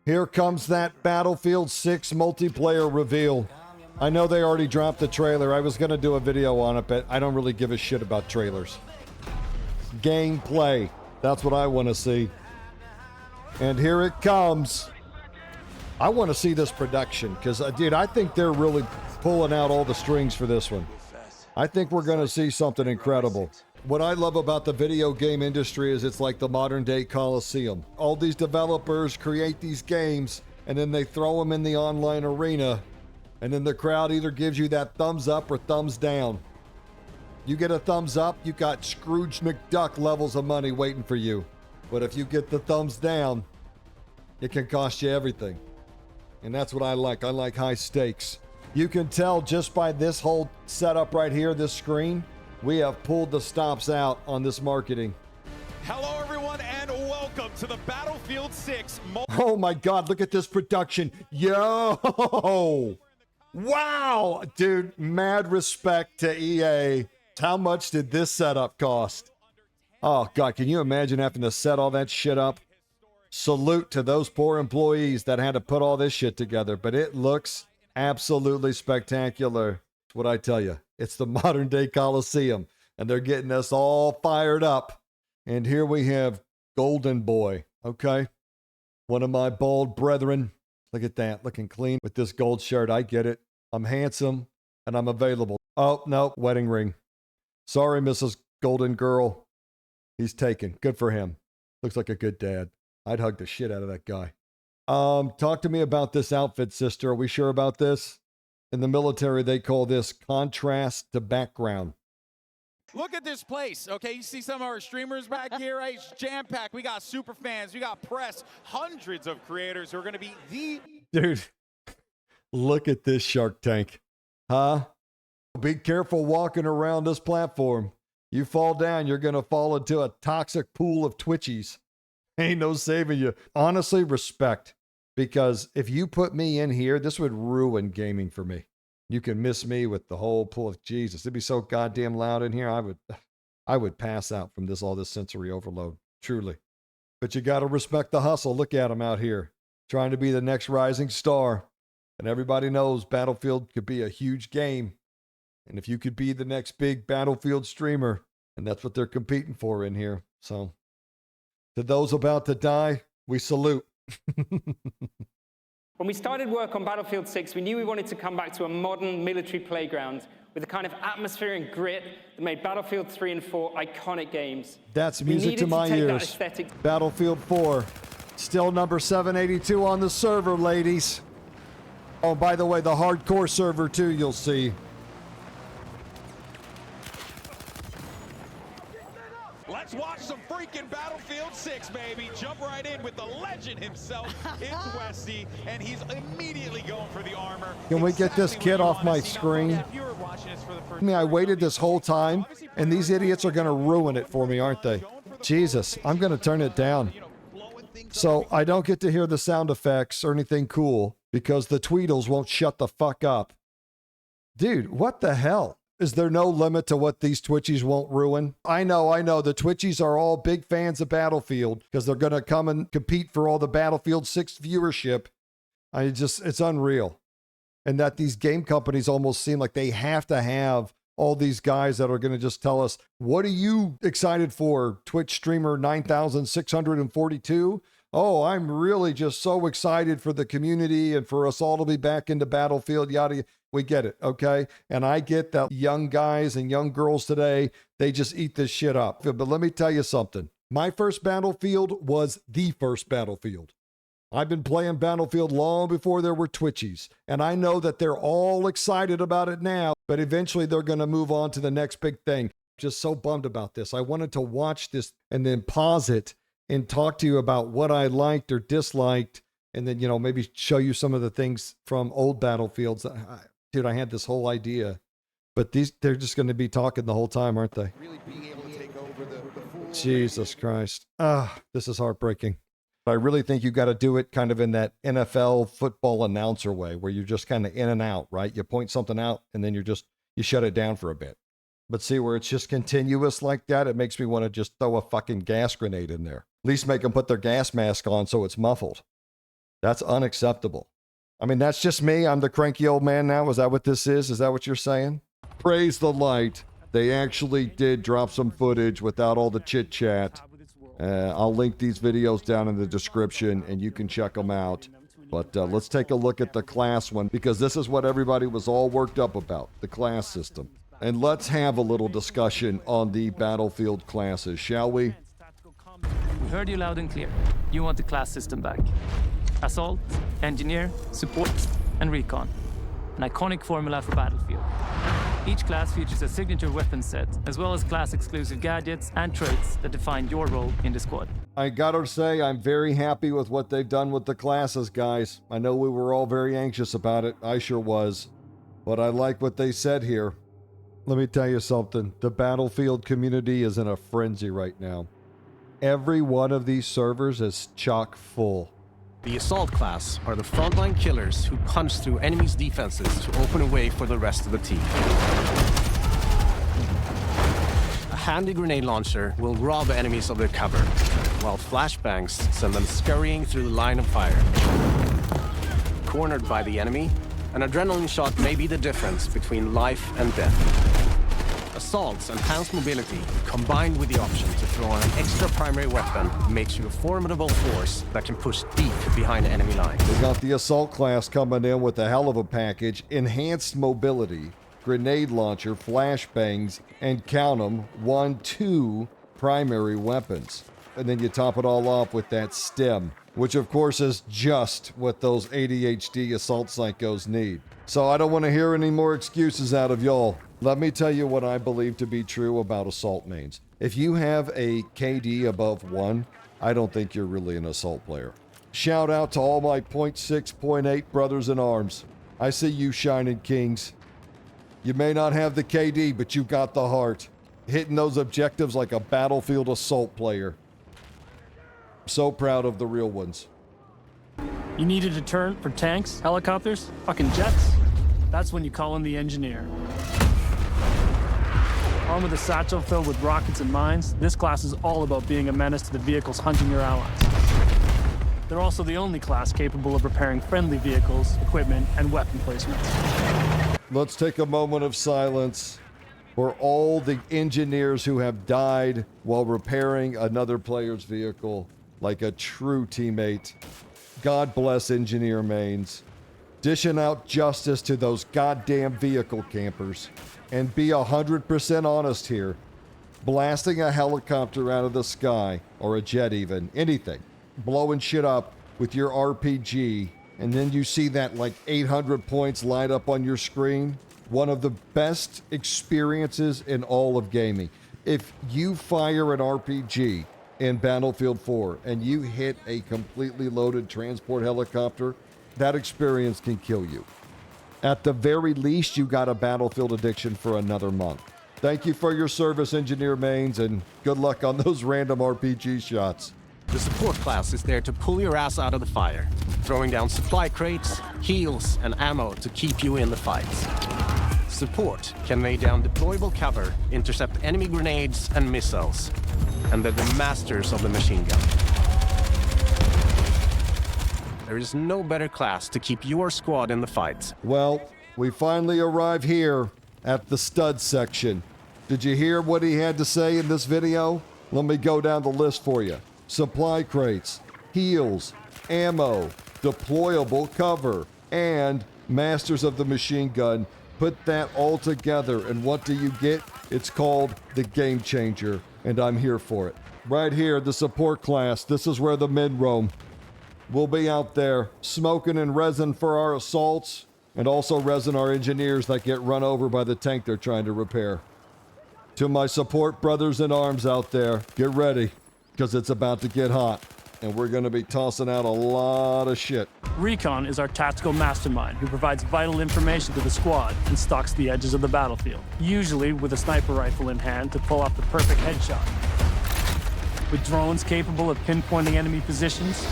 Here comes that Battlefield 6 multiplayer reveal. I know they already dropped the trailer. I was going to do a video on it, but I don't really give a shit about trailers. Gameplay. That's what I want to see. And here it comes. I want to see this production because, dude, I think they're really pulling out all the strings for this one. I think we're going to see something incredible. What I love about the video game industry is it's like the modern day Colosseum. All these developers create these games and then they throw them in the online arena, and then the crowd either gives you that thumbs up or thumbs down. You get a thumbs up, you got Scrooge McDuck levels of money waiting for you. But if you get the thumbs down, it can cost you everything. And that's what I like. I like high stakes. You can tell just by this whole setup right here, this screen, we have pulled the stops out on this marketing. Hello, everyone, and welcome to the Battlefield 6. Oh my God, look at this production. Yo! Wow! Dude, mad respect to EA. How much did this setup cost? Oh God, can you imagine having to set all that shit up? Salute to those poor employees that had to put all this shit together, but it looks absolutely spectacular. What I tell you, it's the modern day Colosseum, and they're getting us all fired up. And here we have Golden Boy, okay? One of my bald brethren. Look at that, looking clean with this gold shirt. I get it. I'm handsome, and I'm available. Oh, no, wedding ring. Sorry, Mrs. Golden Girl. He's taken. Good for him. Looks like a good dad. I'd hug the shit out of that guy. Talk to me about this outfit, sister. Are we sure about this? In the military, they call this contrast to background. Look at this place, okay? You see some of our streamers back here, right? It's jam-packed. We got super fans. We got press. Hundreds of creators who are going to be the... Dude, look at this Shark Tank. Huh? Be careful walking around this platform. You fall down, you're going to fall into a toxic pool of Twitchies. Ain't no saving you. Honestly, respect. Because if you put me in here, this would ruin gaming for me. You can miss me with the whole pool of Jesus. It'd be so goddamn loud in here. I would pass out from all this sensory overload. Truly. But you got to respect the hustle. Look at him out here trying to be the next rising star. And everybody knows Battlefield could be a huge game. And if you could be the next big Battlefield streamer, and that's what they're competing for in here. So to those about to die, we salute. When we started work on Battlefield 6, we knew we wanted to come back to a modern military playground with the kind of atmosphere and grit that made Battlefield 3 and 4 iconic games. That's music to my ears. Battlefield 4, still number 782 on the server, ladies. Oh, by the way, the hardcore server too, you'll see. Let's watch some freaking Battlefield 6, baby. Jump right in with the legend himself. It's Westy, and he's immediately going for the armor. Can we get this kid off my screen? I mean, I waited this whole time, and these idiots are going to ruin it for me, aren't they? Jesus, I'm going to turn it down. So I don't get to hear the sound effects or anything cool because the Tweedles won't shut the fuck up. Dude, what the hell? Is there no limit to what these Twitchies won't ruin? I know. The Twitchies are all big fans of Battlefield because they're going to come and compete for all the Battlefield 6 viewership. It's unreal. And that these game companies almost seem like they have to have all these guys that are going to just tell us, what are you excited for, Twitch streamer 9,642? Oh, I'm really just so excited for the community and for us all to be back into Battlefield, yada. We get it, okay? And I get that young guys and young girls today, they just eat this shit up. But let me tell you something. My first Battlefield was the first Battlefield. I've been playing Battlefield long before there were Twitchies. And I know that they're all excited about it now, but eventually they're going to move on to the next big thing. Just so bummed about this. I wanted to watch this and then pause it and talk to you about what I liked or disliked. And then, maybe show you some of the things from old Battlefields. Dude, I had this whole idea, but they're just going to be talking the whole time, aren't they? Really being able to take over the Jesus Christ. This is heartbreaking. I really think you got to do it kind of in that NFL football announcer way where you're just kind of in and out, right? You point something out and then you shut it down for a bit. But see where it's just continuous like that, it makes me want to just throw a fucking gas grenade in there. At least make them put their gas mask on so it's muffled. That's unacceptable. I mean, that's just me. I'm the cranky old man now. Is that what this is? Is that what you're saying? Praise the light. They actually did drop some footage without all the chit chat. I'll link these videos down in the description and you can check them out. But let's take a look at the class one, because this is what everybody was all worked up about, the class system. And let's have a little discussion on the battlefield classes, shall we? We heard you loud and clear. You want the class system back. Assault, Engineer, Support, and Recon. An iconic formula for Battlefield. Each class features a signature weapon set, as well as class-exclusive gadgets and traits that define your role in the squad. I gotta say, I'm very happy with what they've done with the classes, guys. I know we were all very anxious about it. I sure was. But I like what they said here. Let me tell you something. The Battlefield community is in a frenzy right now. Every one of these servers is chock full. The Assault class are the frontline killers who punch through enemies' defenses to open a way for the rest of the team. A handy grenade launcher will rob enemies of their cover, while flashbangs send them scurrying through the line of fire. Cornered by the enemy, an adrenaline shot may be the difference between life and death. Assault's enhanced mobility, combined with the option to throw on an extra primary weapon, makes you a formidable force that can push deep behind enemy lines. We got the Assault class coming in with a hell of a package. Enhanced mobility, grenade launcher, flashbangs, and count them, 2 primary weapons. And then you top it all off with that stem, which of course is just what those ADHD assault psychos need. So I don't want to hear any more excuses out of y'all. Let me tell you what I believe to be true about assault mains. If you have a KD above 1, I don't think you're really an assault player. Shout out to all my 0.6, 0.8 brothers in arms. I see you shining kings. You may not have the KD, but you got the heart. Hitting those objectives like a Battlefield assault player. So proud of the real ones. You need a deterrent for tanks, helicopters, fucking jets? That's when you call in the Engineer. Armed with a satchel filled with rockets and mines, this class is all about being a menace to the vehicles hunting your allies. They're also the only class capable of repairing friendly vehicles, equipment, and weapon placements. Let's take a moment of silence for all the engineers who have died while repairing another player's vehicle like a true teammate. God bless engineer mains. Dishing out justice to those goddamn vehicle campers. And be 100% honest here. Blasting a helicopter out of the sky, or a jet even, anything. Blowing shit up with your RPG, and then you see that like 800 points light up on your screen. One of the best experiences in all of gaming. If you fire an RPG in Battlefield 4 and you hit a completely loaded transport helicopter, that experience can kill you. At the very least, you got a Battlefield addiction for another month. Thank you for your service, engineer mains, and good luck on those random RPG shots. The Support class is there to pull your ass out of the fire, throwing down supply crates, heals, and ammo to keep you in the fights. Support can lay down deployable cover, intercept enemy grenades and missiles, and they're the masters of the machine gun. There is no better class to keep your squad in the fight. Well, we finally arrive here at the stud section. Did you hear what he had to say in this video? Let me go down the list for you. Supply crates, heals, ammo, deployable cover, and masters of the machine gun. Put that all together, and what do you get? It's called the Game Changer, and I'm here for it. Right here, the Support class. This is where the men roam. We'll be out there smoking and resin for our assaults, and also resin our engineers that get run over by the tank they're trying to repair. To my Support brothers in arms out there, get ready, because it's about to get hot, and we're going to be tossing out a lot of shit. Recon is our tactical mastermind who provides vital information to the squad and stalks the edges of the battlefield, usually with a sniper rifle in hand to pull off the perfect headshot. With drones capable of pinpointing enemy positions,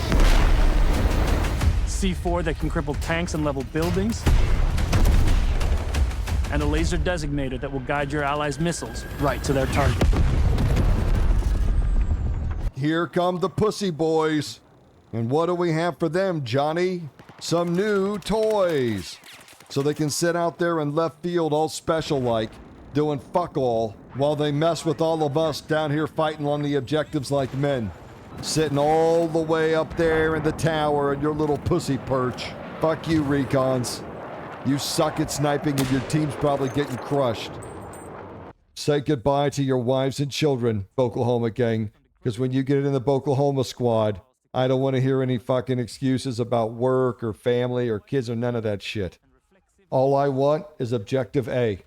C4 that can cripple tanks and level buildings, and a laser designator that will guide your allies' missiles right to their target. Here come the pussy boys. And what do we have for them, Johnny? Some new toys. So they can sit out there in left field all special like, doing fuck all, while they mess with all of us down here fighting on the objectives like men. Sitting all the way up there in the tower in your little pussy perch. Fuck you, Recons. You suck at sniping and your team's probably getting crushed. Say goodbye to your wives and children, Oklahoma gang, because when you get in the Oklahoma squad, I don't want to hear any fucking excuses about work or family or kids or none of that shit. All I want is Objective A.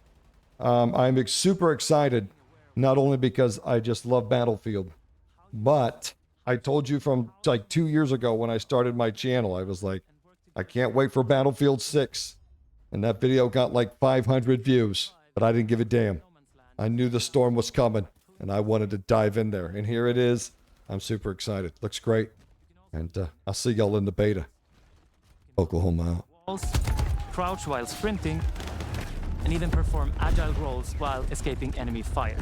I'm super excited, not only because I just love Battlefield, but I told you from like 2 years ago when I started my channel, I was like, I can't wait for Battlefield 6. And that video got like 500 views, but I didn't give a damn. I knew the storm was coming, and I wanted to dive in there. And here it is. I'm super excited. Looks great. And I'll see y'all in the beta. Oklahoma out. Walls, crouch while sprinting, and even perform agile rolls while escaping enemy fire.